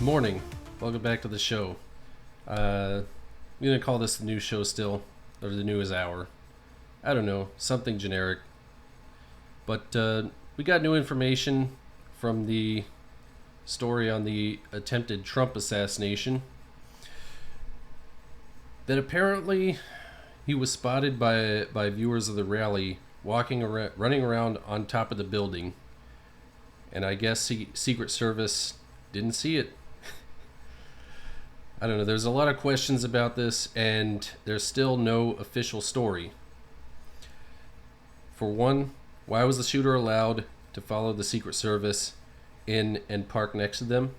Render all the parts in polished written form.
morning. Welcome back to the show. I'm gonna call this the news show still, or the news hour. I don't know, something generic. But we got new information from the story on the attempted Trump assassination. That apparently he was spotted by viewers of the rally running around on top of the building. And I guess Secret Service didn't see it. I don't know, there's a lot of questions about this, and there's still no official story. For one, why was the shooter allowed to follow the Secret Service in and park next to them?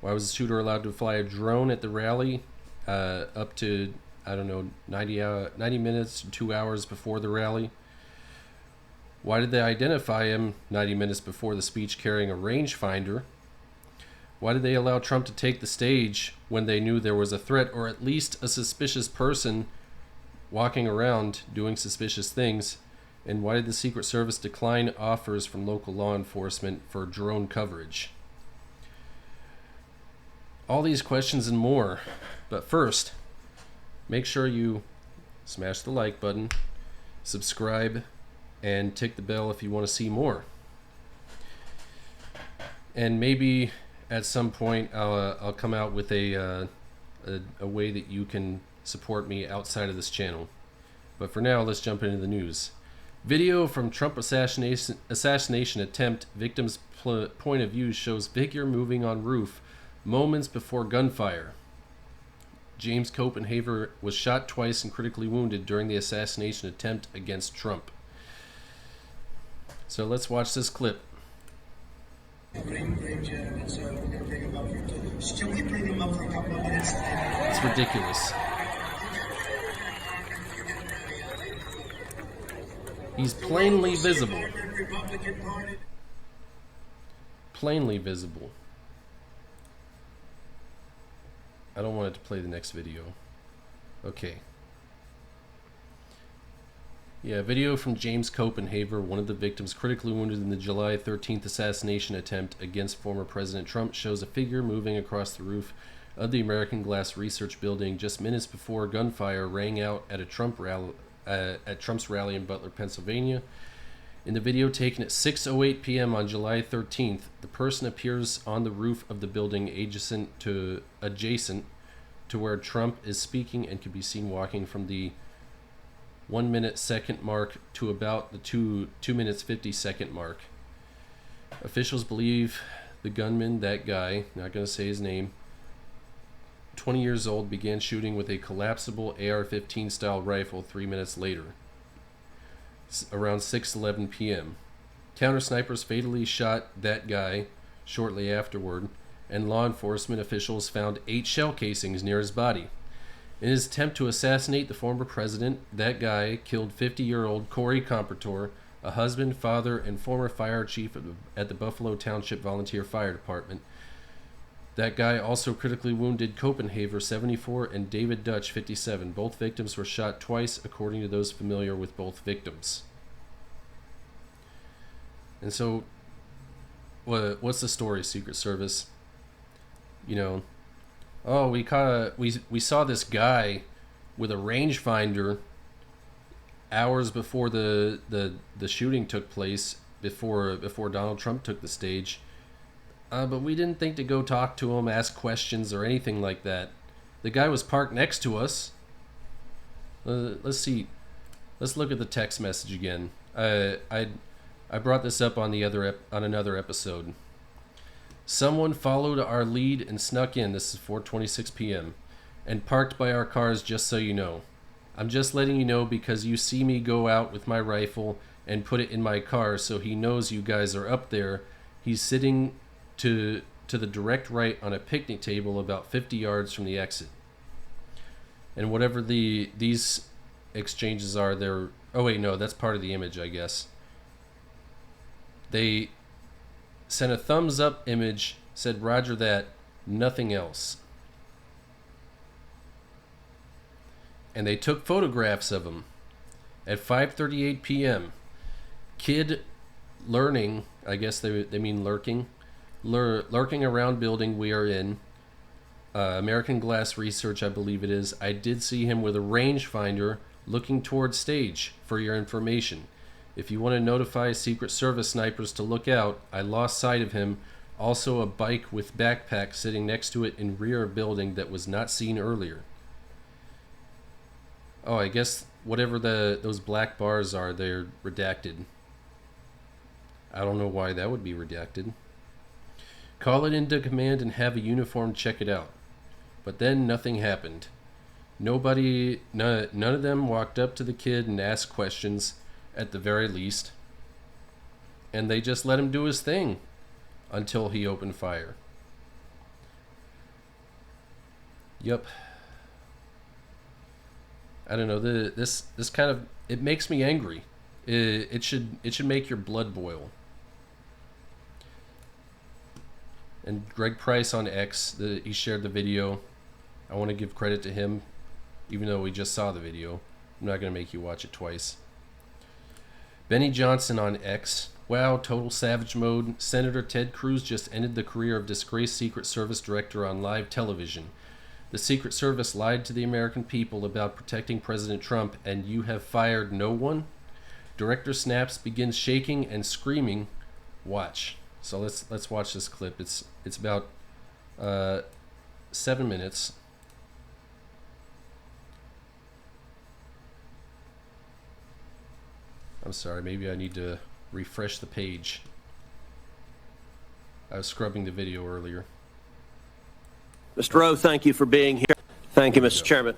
Why was the shooter allowed to fly a drone at the rally up to, 90 minutes, 2 hours before the rally? Why did they identify him 90 minutes before the speech carrying a rangefinder? Why did they allow Trump to take the stage when they knew there was a threat, or at least a suspicious person walking around doing suspicious things? And why did the Secret Service decline offers from local law enforcement for drone coverage? All these questions and more. But first, make sure you smash the like button, subscribe, and tick the bell if you want to see more. And maybe at some point I'll come out with a way that you can support me outside of this channel. But for now, let's jump into the news. Video from Trump assassination attempt victim's point of view shows figure moving on roof moments before gunfire. James Copenhaver was shot twice and critically wounded during the assassination attempt against Trump. So let's watch this clip. It's ridiculous. He's plainly visible. Plainly visible. I don't want it to play the next video. Okay. Yeah, video from James Copenhaver, one of the victims critically wounded in the July 13th assassination attempt against former President Trump, shows a figure moving across the roof of the American Glass Research Building just minutes before gunfire rang out at Trump's rally in Butler, Pennsylvania. In the video taken at 6:08 p.m. on July 13th, the person appears on the roof of the building adjacent to where Trump is speaking, and can be seen walking from the 1 minute second mark to about the 2 minutes 50 second mark. Officials believe the gunman, that guy, not going to say his name, 20 years old, began shooting with a collapsible AR-15 style rifle 3 minutes later, around 6:11 p.m. Counter snipers fatally shot that guy shortly afterward, and law enforcement officials found 8 shell casings near his body. In his attempt to assassinate the former president, that guy killed 50-year-old Corey Compertor, a husband, father, and former fire chief at the Buffalo Township Volunteer Fire Department. That guy also critically wounded Copenhaver, 74, and David Dutch, 57. Both victims were shot twice, according to those familiar with both victims. And so, what's the story, Secret Service? You know, oh, we saw this guy with a rangefinder hours before the shooting took place, before Donald Trump took the stage. But we didn't think to go talk to him, ask questions, or anything like that. The guy was parked next to us. Let's see. Let's look at the text message again. I brought this up on another episode. Someone followed our lead and snuck in. This is 4:26 p.m. and parked by our cars, just so you know. I'm just letting you know because you see me go out with my rifle and put it in my car, so he knows you guys are up there. He's sitting to the direct right on a picnic table about 50 yards from the exit. And whatever these exchanges are, they're... Oh wait, no, that's part of the image, I guess. They sent a thumbs up image, said roger that, nothing else. And they took photographs of him at 5:38 p.m. Kid learning, I guess they mean lurking, lurking around building we are in. American Glass Research, I believe it is. I did see him with a rangefinder looking towards stage, for your information. If you want to notify Secret Service snipers to look out, I lost sight of him. Also a bike with backpack sitting next to it in rear of building that was not seen earlier. Oh, I guess whatever those black bars are, they're redacted. I don't know why that would be redacted. Call it into command and have a uniform check it out. But then nothing happened. None of them walked up to the kid and asked questions, at the very least. And they just let him do his thing until he opened fire. Yep. I don't know. This kind of, it makes me angry. It should make your blood boil. And Greg Price on X, he shared the video. I want to give credit to him, even though we just saw the video. I'm not going to make you watch it twice. Benny Johnson on X. Wow, total savage mode. Senator Ted Cruz just ended the career of disgraced Secret Service director on live television. The Secret Service lied to the American people about protecting President Trump, and you have fired no one? Director Snaps begins shaking and screaming. Watch. So let's watch this clip. It's about 7 minutes. I'm sorry, maybe I need to refresh the page. I was scrubbing the video earlier. Mr. Rowe, thank you for being here. Thank you, Mr. Chairman.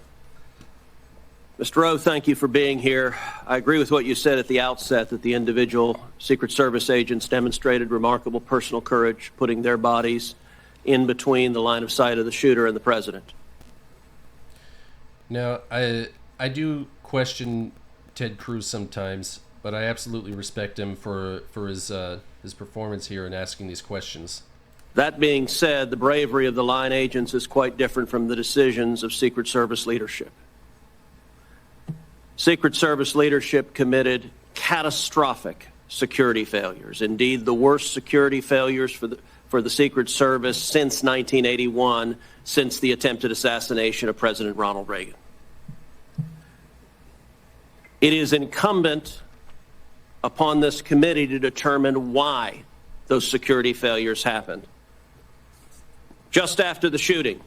Mr. Rowe, thank you for being here. I agree with what you said at the outset, that the individual Secret Service agents demonstrated remarkable personal courage, putting their bodies in between the line of sight of the shooter and the president. Now, I do question Ted Cruz sometimes, but I absolutely respect him for his performance here and asking these questions. That being said, the bravery of the line agents is quite different from the decisions of Secret Service leadership. Secret Service leadership committed catastrophic security failures, indeed the worst security failures for the Secret Service since 1981, since the attempted assassination of President Ronald Reagan. It is incumbent upon this committee to determine why those security failures happened. Just after the shooting,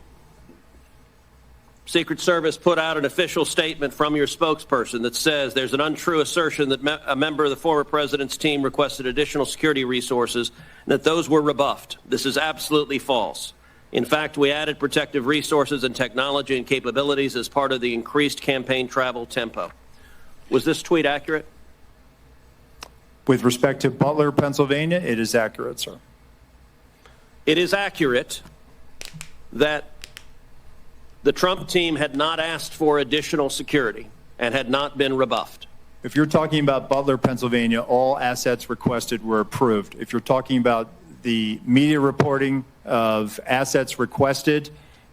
Secret Service put out an official statement from your spokesperson that says there's an untrue assertion that a member of the former president's team requested additional security resources and that those were rebuffed. This is absolutely false. In fact, we added protective resources and technology and capabilities as part of the increased campaign travel tempo. Was this tweet accurate? With respect to Butler, Pennsylvania, it is accurate, sir. It is accurate that the Trump team had not asked for additional security and had not been rebuffed. If you're talking about Butler, Pennsylvania, all assets requested were approved. If you're talking about the media reporting of assets requested,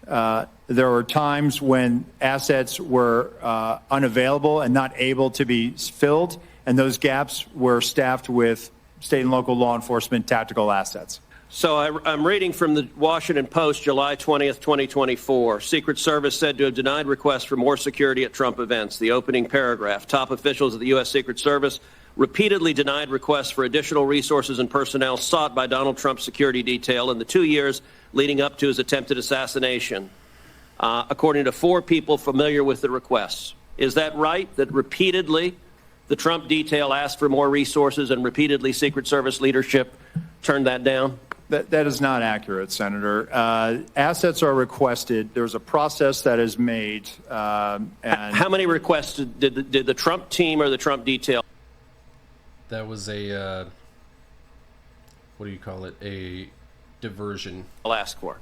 there were times when assets were unavailable and not able to be filled, and those gaps were staffed with state and local law enforcement tactical assets. So I'm reading from the Washington Post, July 20th, 2024. Secret Service said to have denied requests for more security at Trump events. The opening paragraph, top officials of the U.S. Secret Service repeatedly denied requests for additional resources and personnel sought by Donald Trump's security detail in the 2 years leading up to his attempted assassination, according to 4 people familiar with the requests. Is that right, that repeatedly the Trump detail asked for more resources and repeatedly Secret Service leadership turned that down? That is not accurate, Senator. Assets are requested. There's a process that is made. And how many requests did the Trump team or the Trump detail? That was a, what do you call it, a diversion. I'll ask for.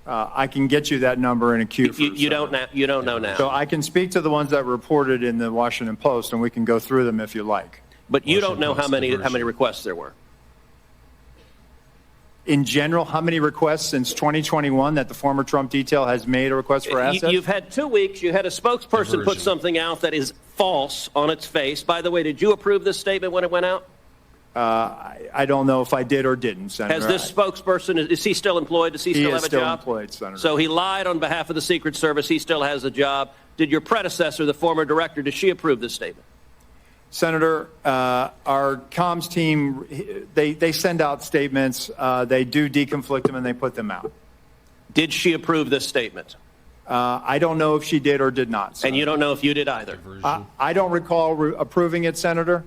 I can get you that number in a queue. You don't know now. So I can speak to the ones that were reported in the Washington Post, and we can go through them if you like. But you don't know how many requests there were. In general, how many requests since 2021 that the former Trump detail has made a request for assets? You've had 2 weeks. You had a spokesperson put something out that is false on its face. By the way, did you approve this statement when it went out? I don't know if I did or didn't, Senator. Has this spokesperson, is he still employed? Does he still have a job? He is still employed, Senator. So he lied on behalf of the Secret Service. He still has a job. Did your predecessor, the former director, does she approve this statement? Senator, our comms team, they send out statements. They do deconflict them and they put them out. Did she approve this statement? I don't know if she did or did not, Senator. And you don't know if you did either? I don't recall approving it, Senator.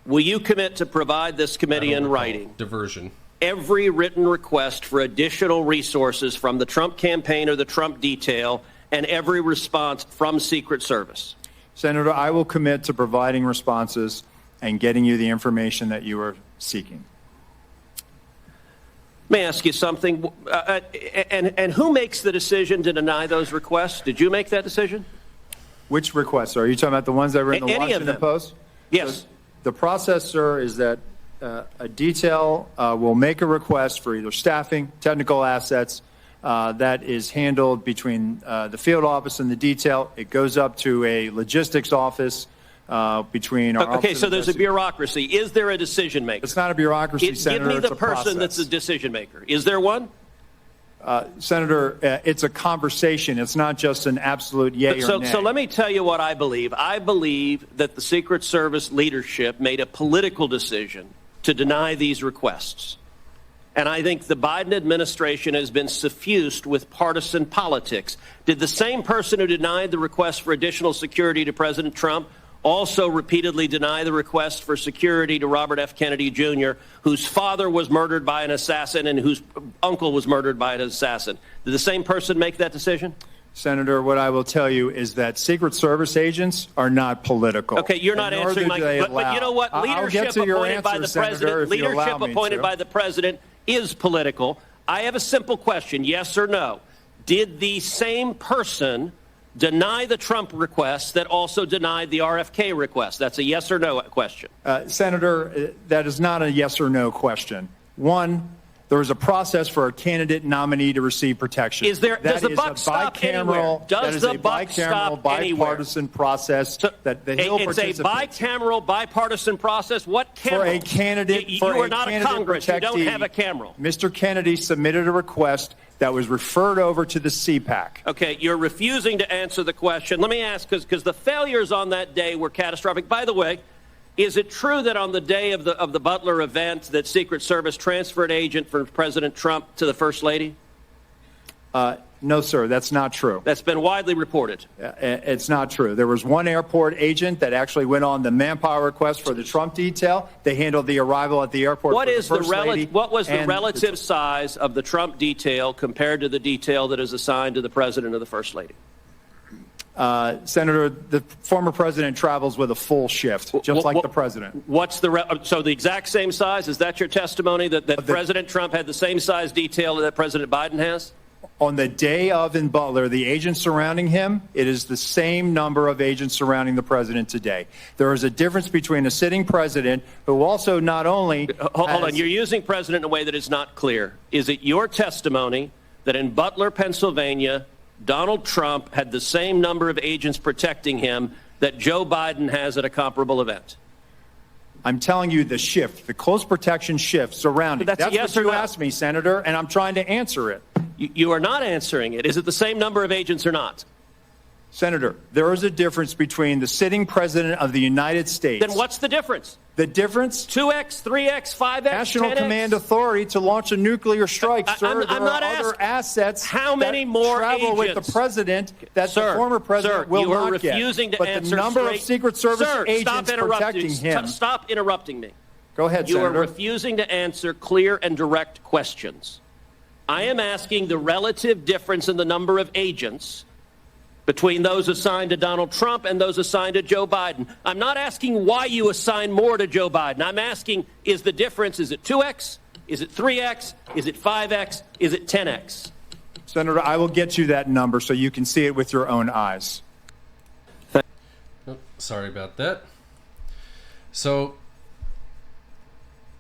Will you commit to provide this committee in writing Diversion. every written request for additional resources from the Trump campaign or the Trump detail and every response from Secret Service? Senator, I will commit to providing responses and getting you the information that you are seeking. May I ask you something? And who makes the decision to deny those requests? Did you make that decision? Which requests? Are you talking about the ones that were in the Any of Washington them. Post? Yes. The process, sir, is that a detail will make a request for either staffing, technical assets. That is handled between the field office and the detail. It goes up to a logistics office between our Okay, office so of there's a investigation. bureaucracy. Is there a decision maker? It's not a bureaucracy, Give Senator. me the it's a person process. that's the decision maker. Is there one? Senator, it's a conversation. It's not just an absolute yay or nay. So let me tell you what I believe. I believe that the Secret Service leadership made a political decision to deny these requests. And I think the Biden administration has been suffused with partisan politics. Did the same person who denied the request for additional security to President Trump also repeatedly deny the request for security to Robert F. Kennedy Jr., whose father was murdered by an assassin and whose uncle was murdered by an assassin? Did the same person make that decision? Senator, what I will tell you is that Secret Service agents are not political. Okay, you're not answering my question. But you know what? Leadership appointed by the president, leadership appointed by the president is political. I have a simple question, yes or no. Did the same person deny the Trump request that also denied the RFK request? That's a yes or no question. Senator, that is not a yes or no question. One, there is a process for a candidate nominee to receive protection. Does the buck stop anywhere? Does the buck stop anywhere? Bipartisan process that the Hill participates. It's a bicameral, bipartisan process. What camera? For a candidate, you are not a Congress. You don't have a camera. Mr. Kennedy submitted a request that was referred over to the CPAC. Okay, you're refusing to answer the question. Let me ask, because the failures on that day were catastrophic. By the way, is it true that on the day of the Butler event that Secret Service transferred agent from President Trump to the First Lady? No, sir, that's not true. That's been widely reported. It's not true. There was one airport agent that actually went on the manpower request for the Trump detail. They handled the arrival at the airport. What was the and relative size of the Trump detail compared to the detail that is assigned to the President or the First Lady? Senator, the former president travels with a full shift, just like the president. What's so the exact same size? Is that your testimony that President Trump had the same size detail that President Biden has? On the day of in Butler, the agents surrounding him, it is the same number of agents surrounding the president today. There is a difference between a sitting president who also not only Hold on, you're using president in a way that is not clear. Is it your testimony that in Butler, Pennsylvania, Donald Trump had the same number of agents protecting him that Joe Biden has at a comparable event? I'm telling you the shift, the close protection shift surrounding. That's yes what you or no? asked me, Senator, and I'm trying to answer it. You are not answering it. Is it the same number of agents or not? Senator, there is a difference between the sitting president of the United States. Then what's the difference? The difference? 2x, 3x, 5x, National 10x? Command Authority to launch a nuclear strike. Sir, I'm not other asking. assets How many more travel agents? with the president that Sir, the former president will you are not get. refusing to but answer the number straight. of Secret Service Sir, agents protecting him. Stop interrupting me. Go ahead, You Senator. are refusing to answer clear and direct questions. I am asking the relative difference in the number of agents between those assigned to Donald Trump and those assigned to Joe Biden. I'm not asking why you assign more to Joe Biden. I'm asking, is the difference, is it 2x? Is it 3x? Is it 5x? Is it 10x? Senator, I will get you that number so you can see it with your own eyes. Oh, sorry about that. So,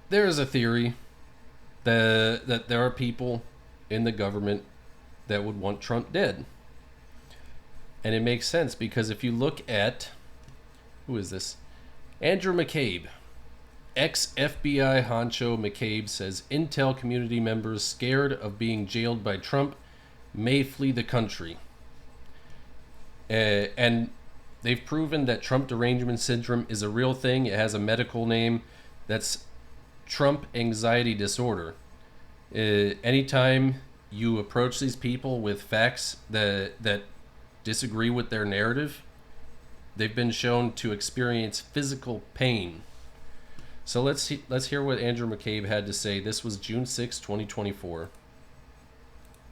there is a theory that there are people in the government that would want Trump dead. And it makes sense because if you look at Who is this? Andrew McCabe. Ex-FBI honcho McCabe says Intel community members scared of being jailed by Trump may flee the country. And they've proven that Trump derangement syndrome is a real thing. It has a medical name. That's Trump anxiety disorder. Anytime you approach these people with facts that disagree with their narrative, they've been shown to experience physical pain. So let's hear what Andrew McCabe had to say. This was June 6, 2024.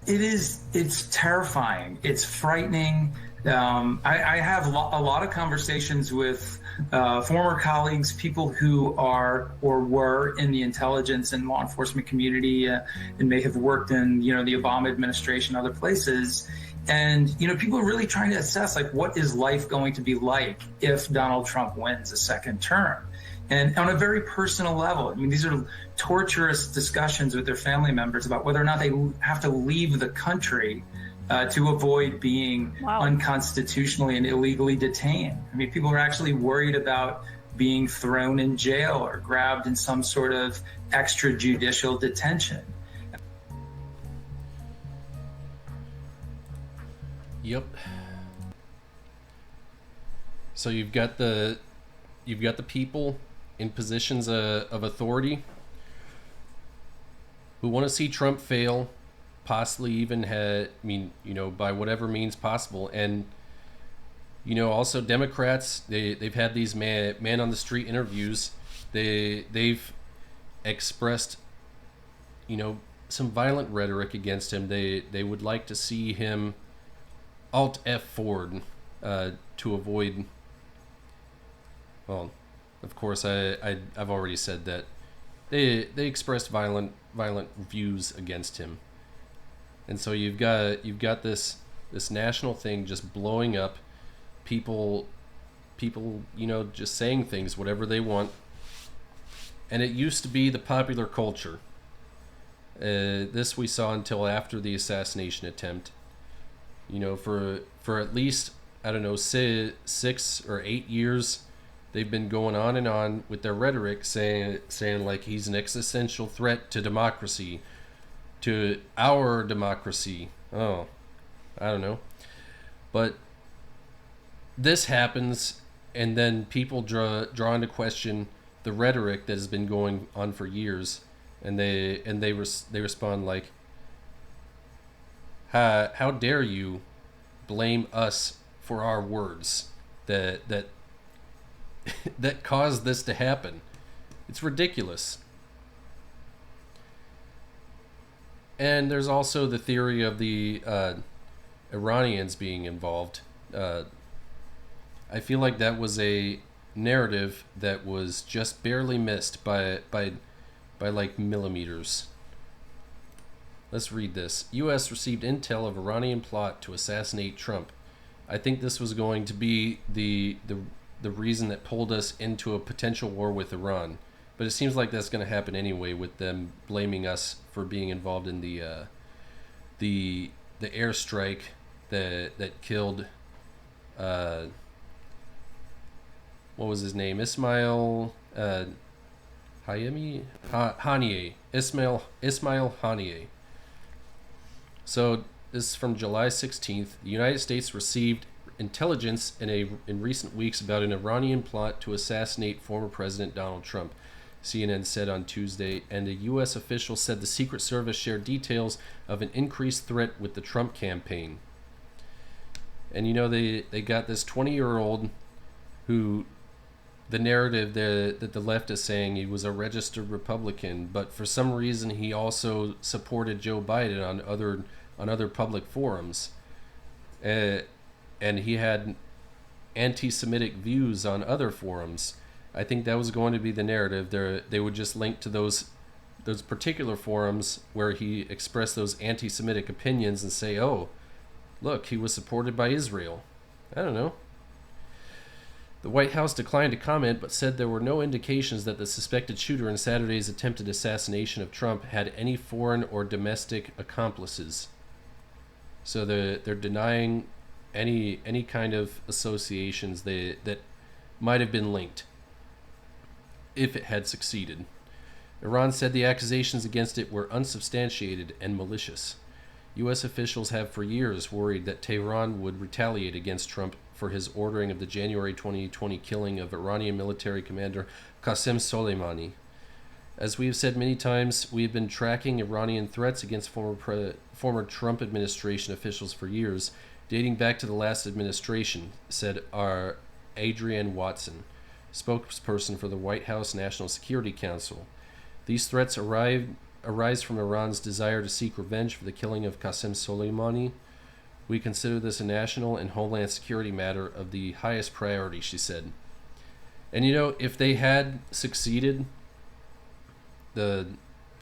It's terrifying. It's frightening. I have a lot of conversations with former colleagues, people who are or were in the intelligence and law enforcement community and may have worked in, the Obama administration, other places. And, people are really trying to assess, what is life going to be like if Donald Trump wins a second term? And on a very personal level, these are torturous discussions with their family members about whether or not they have to leave the country to avoid being unconstitutionally and illegally detained. People are actually worried about being thrown in jail or grabbed in some sort of extrajudicial detention. Yep. So you've got the people in positions of authority who want to see Trump fail, possibly even by whatever means possible. And, also Democrats, they've had these man on the street interviews. They've expressed, some violent rhetoric against him. They would like to see him Alt F forward to avoid, well, of course, I've already said that they expressed violent views against him, and so you've got this national thing just blowing up, people just saying things whatever they want, and it used to be the popular culture. This we saw until after the assassination attempt. For at least 6 or 8 years. They've been going on and on with their rhetoric, saying like he's an existential threat to democracy, to our democracy. Oh, I don't know. But this happens, and then people draw into question the rhetoric that has been going on for years, and they respond like, how dare you blame us for our words that that caused this to happen. It's ridiculous. And there's also the theory of the Iranians being involved. I feel like that was a narrative that was just barely missed by like millimeters. Let's read this. U.S. received intel of Iranian plot to assassinate Trump. I think this was going to be the reason that pulled us into a potential war with Iran. But it seems like that's going to happen anyway, with them blaming us for being involved in the airstrike that killed what was his name? Ismail Haniyeh. Ismail Haniyeh. So this is from July 16th. The United States received intelligence in recent weeks about an Iranian plot to assassinate former President Donald Trump, CNN said on Tuesday, and a U.S. official said the Secret Service shared details of an increased threat with the Trump campaign. And they got this 20-year-old who, the narrative that the left is saying he was a registered Republican, but for some reason he also supported Joe Biden on other public forums. And he had anti-Semitic views on other forums. I think that was going to be the narrative. They would just link to those particular forums where he expressed those anti-Semitic opinions and say, oh, look, he was supported by Israel. I don't know. The White House declined to comment, but said there were no indications that the suspected shooter in Saturday's attempted assassination of Trump had any foreign or domestic accomplices. So they're denying any kind of associations that might have been linked if it had succeeded. Iran said the accusations against it were unsubstantiated and malicious. U.S. officials have for years worried that Tehran would retaliate against Trump for his ordering of the January 2020 killing of Iranian military commander Qasem Soleimani. As we have said many times, we have been tracking Iranian threats against former Trump administration officials for years, dating back to the last administration, said Adrienne Watson, spokesperson for the White House National Security Council. These threats arise from Iran's desire to seek revenge for the killing of Qasem Soleimani. We consider this a national and homeland security matter of the highest priority, she said. And you know, if they had succeeded in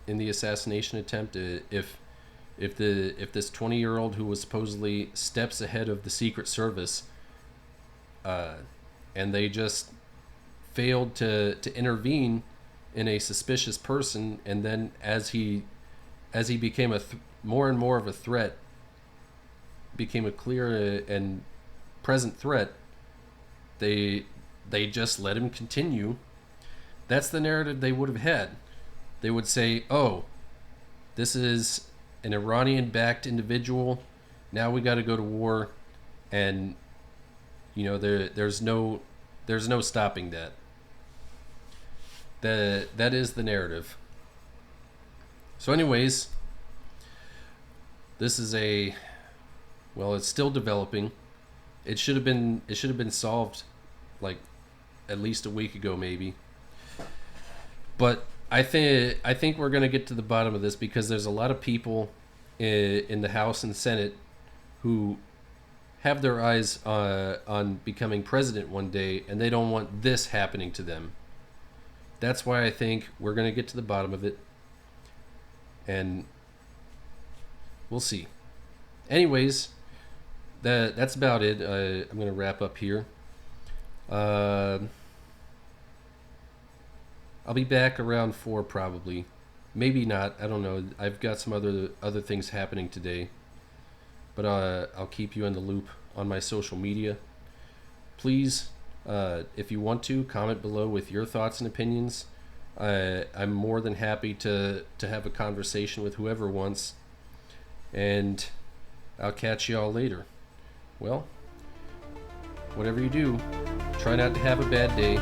the assassination attempt, if this 20-year-old who was supposedly steps ahead of the Secret Service, and they just failed to intervene in a suspicious person, and then as he became more and more of a threat, became a clear and present threat, they just let him continue. That's the narrative they would have had. They would say, oh, this is an Iranian-backed individual, now we got to go to war, and you know, there's no stopping that. That is the narrative. So anyways, this is it's still developing. It should have been solved like at least a week ago, maybe. But I think we're gonna get to the bottom of this, because there's a lot of people in the House and Senate who have their eyes on becoming president one day, and they don't want this happening to them. That's why I think we're going to get to the bottom of it, and we'll see. Anyways, that's about it. I'm going to wrap up here. I'll be back around 4 probably. Maybe not. I don't know. I've got some other things happening today. But I'll keep you in the loop on my social media. Please, if you want to, comment below with your thoughts and opinions. I'm more than happy to have a conversation with whoever wants. And I'll catch y'all later. Well, whatever you do, try not to have a bad day.